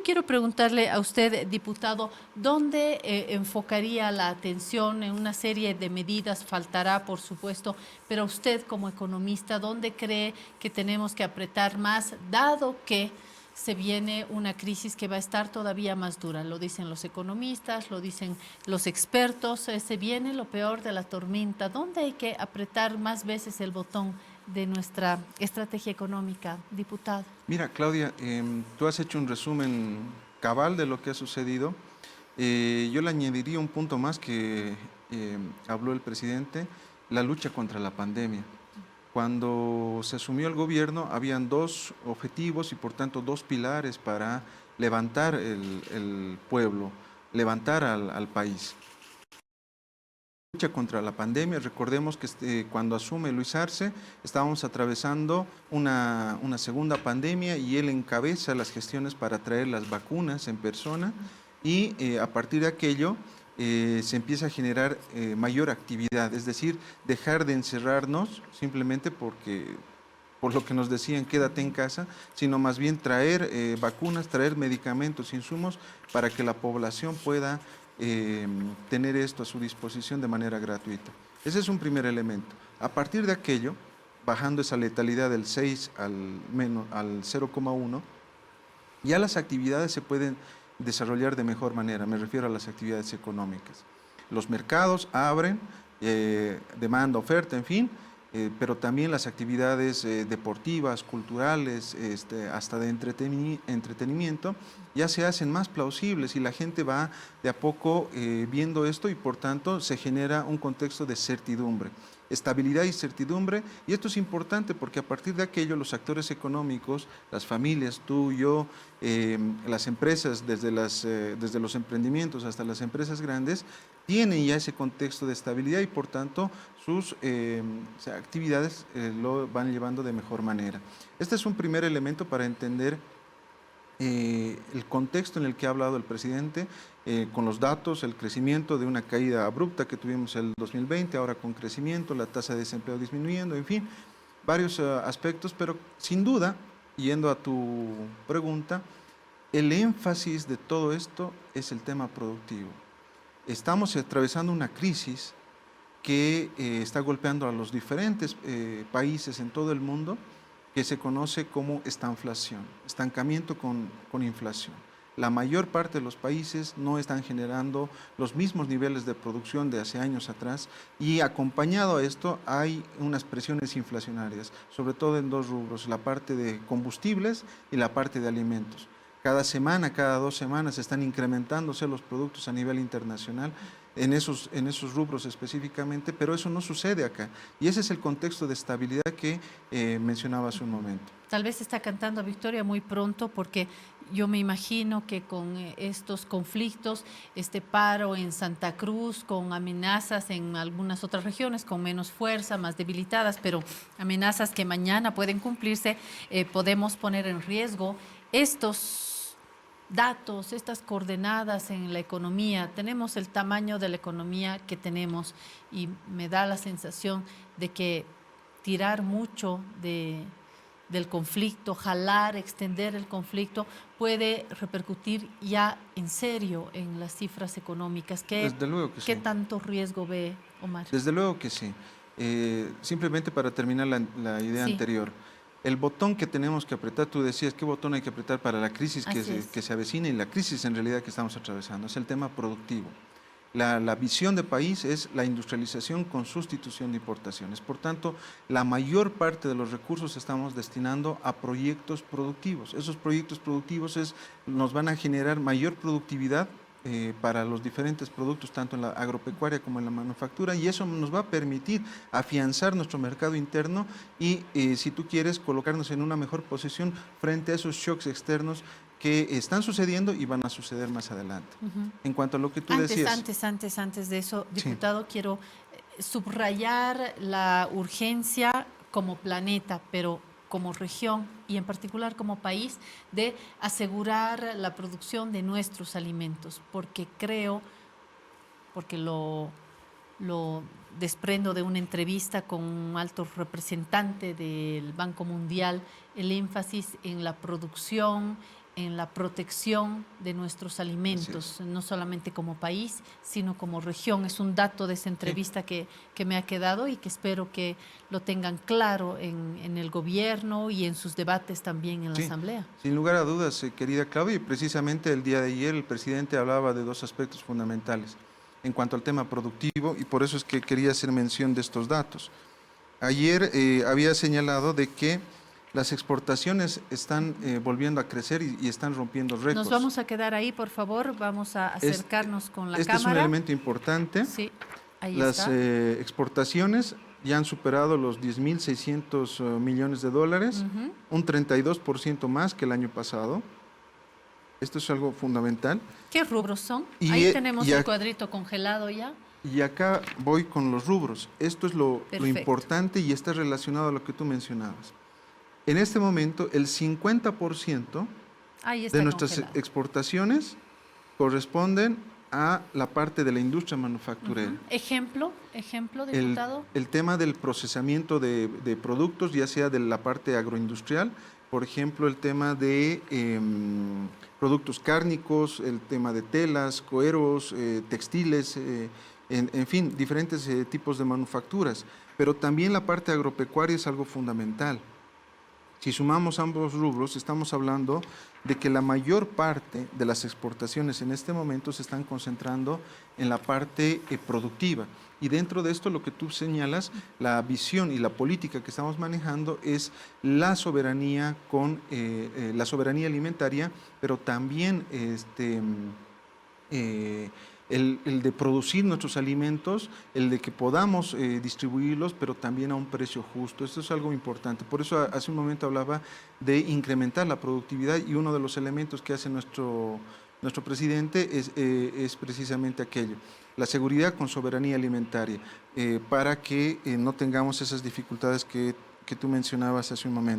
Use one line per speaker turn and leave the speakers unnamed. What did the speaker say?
quiero preguntarle a usted, diputado, ¿dónde enfocaría la atención en una serie de medidas? Faltará, por supuesto, pero usted como economista, ¿dónde cree que tenemos que apretar más, dado que se viene una crisis que va a estar todavía más dura? Lo dicen los economistas, lo dicen los expertos, se viene lo peor de la tormenta. ¿Dónde hay que apretar más veces el botón de nuestra estrategia económica, diputado?
Mira, Claudia, tú has hecho un resumen cabal de lo que ha sucedido. Yo le añadiría un punto más que habló el presidente, la lucha contra la pandemia. Cuando se asumió el gobierno, habían dos objetivos y por tanto dos pilares para levantar el pueblo, levantar al país. Lucha contra la pandemia, recordemos que cuando asume Luis Arce, estábamos atravesando una segunda pandemia y él encabeza las gestiones para traer las vacunas en persona y a partir de aquello se empieza a generar mayor actividad, es decir, dejar de encerrarnos simplemente por lo que nos decían, quédate en casa, sino más bien traer vacunas, traer medicamentos, insumos, para que la población pueda tener esto a su disposición de manera gratuita. Ese es un primer elemento. A partir de aquello, bajando esa letalidad del 6 al 0,1, ya las actividades se pueden desarrollar de mejor manera, me refiero a las actividades económicas. Los mercados abren, demanda, oferta, en fin, pero también las actividades deportivas, culturales, hasta de entretenimiento, ya se hacen más plausibles y la gente va de a poco viendo esto y por tanto se genera un contexto de certidumbre. Estabilidad y certidumbre, y esto es importante porque a partir de aquello los actores económicos, las familias, tú, yo, las empresas, desde los emprendimientos hasta las empresas grandes, tienen ya ese contexto de estabilidad y por tanto sus actividades lo van llevando de mejor manera. Este es un primer elemento para entender el contexto en el que ha hablado el presidente, con los datos, el crecimiento de una caída abrupta que tuvimos el 2020, ahora con crecimiento, la tasa de desempleo disminuyendo, en fin, varios aspectos, pero sin duda, yendo a tu pregunta, el énfasis de todo esto es el tema productivo. Estamos atravesando una crisis que está golpeando a los diferentes países en todo el mundo, que se conoce como estanflación, estancamiento con inflación. La mayor parte de los países no están generando los mismos niveles de producción de hace años atrás y acompañado a esto hay unas presiones inflacionarias, sobre todo en dos rubros, la parte de combustibles y la parte de alimentos. Cada semana, cada 2 semanas están incrementándose los productos a nivel internacional en esos rubros específicamente, pero eso no sucede acá. Y ese es el contexto de estabilidad que mencionaba hace un momento.
Tal vez está cantando a victoria muy pronto porque yo me imagino que con estos conflictos, este paro en Santa Cruz, con amenazas en algunas otras regiones con menos fuerza, más debilitadas, pero amenazas que mañana pueden cumplirse, podemos poner en riesgo estos datos, estas coordenadas en la economía. Tenemos el tamaño de la economía que tenemos y me da la sensación de que tirar mucho del conflicto, jalar, extender el conflicto, puede repercutir ya en serio en las cifras económicas.
Desde luego que
¿Qué
sí.
tanto riesgo ve, Omar?
Desde luego que sí. Simplemente para terminar la idea
Sí,
anterior, el botón que tenemos que apretar, tú decías, ¿qué botón hay que apretar para la crisis
así es.
que se avecina y la crisis en realidad que estamos atravesando? Es el tema productivo. La visión de país es la industrialización con sustitución de importaciones. Por tanto, la mayor parte de los recursos estamos destinando a proyectos productivos. Esos proyectos productivos nos van a generar mayor productividad para los diferentes productos, tanto en la agropecuaria como en la manufactura, y eso nos va a permitir afianzar nuestro mercado interno y, si tú quieres, colocarnos en una mejor posición frente a esos shocks externos que están sucediendo y van a suceder más adelante. En cuanto a lo que tú decías.
Antes de eso,
Sí,
diputado, quiero subrayar la urgencia como planeta, pero como región y en particular como país, de asegurar la producción de nuestros alimentos, porque creo, porque lo desprendo de una entrevista con un alto representante del Banco Mundial, el énfasis en la producción, en la protección de nuestros alimentos, no solamente como país, sino como región. Es un dato de esa entrevista que me ha quedado y que espero que lo tengan claro en el gobierno y en sus debates también en la Asamblea.
Sin lugar a dudas, querida Claudia, y precisamente el día de ayer el presidente hablaba de dos aspectos fundamentales en cuanto al tema productivo, y por eso es que quería hacer mención de estos datos. Ayer había señalado de que las exportaciones están volviendo a crecer y están rompiendo récords.
Nos vamos a quedar ahí, por favor, vamos a acercarnos con la cámara.
Este es un elemento importante.
Sí, ahí
las
está.
Exportaciones ya han superado los 10.600 millones de dólares, un 32% más que el año pasado. Esto es algo fundamental.
¿Qué rubros son? Ahí tenemos el cuadrito congelado ya.
Y acá voy con los rubros. Esto es lo importante y está relacionado a lo que tú mencionabas. En este momento, el 50% de nuestras exportaciones corresponden a la parte de la industria manufacturera.
Ejemplo, diputado.
El tema del procesamiento de productos, ya sea de la parte agroindustrial, por ejemplo, el tema de productos cárnicos, el tema de telas, cueros, textiles, en fin, diferentes tipos de manufacturas. Pero también la parte agropecuaria es algo fundamental. Si sumamos ambos rubros, estamos hablando de que la mayor parte de las exportaciones en este momento se están concentrando en la parte productiva. Y dentro de esto, lo que tú señalas, la visión y la política que estamos manejando es la soberanía la soberanía alimentaria, pero también el de producir nuestros alimentos, el de que podamos distribuirlos, pero también a un precio justo. Esto es algo importante. Por eso hace un momento hablaba de incrementar la productividad, y uno de los elementos que hace nuestro presidente es precisamente aquello, la seguridad con soberanía alimentaria, para que no tengamos esas dificultades que tú mencionabas hace un momento.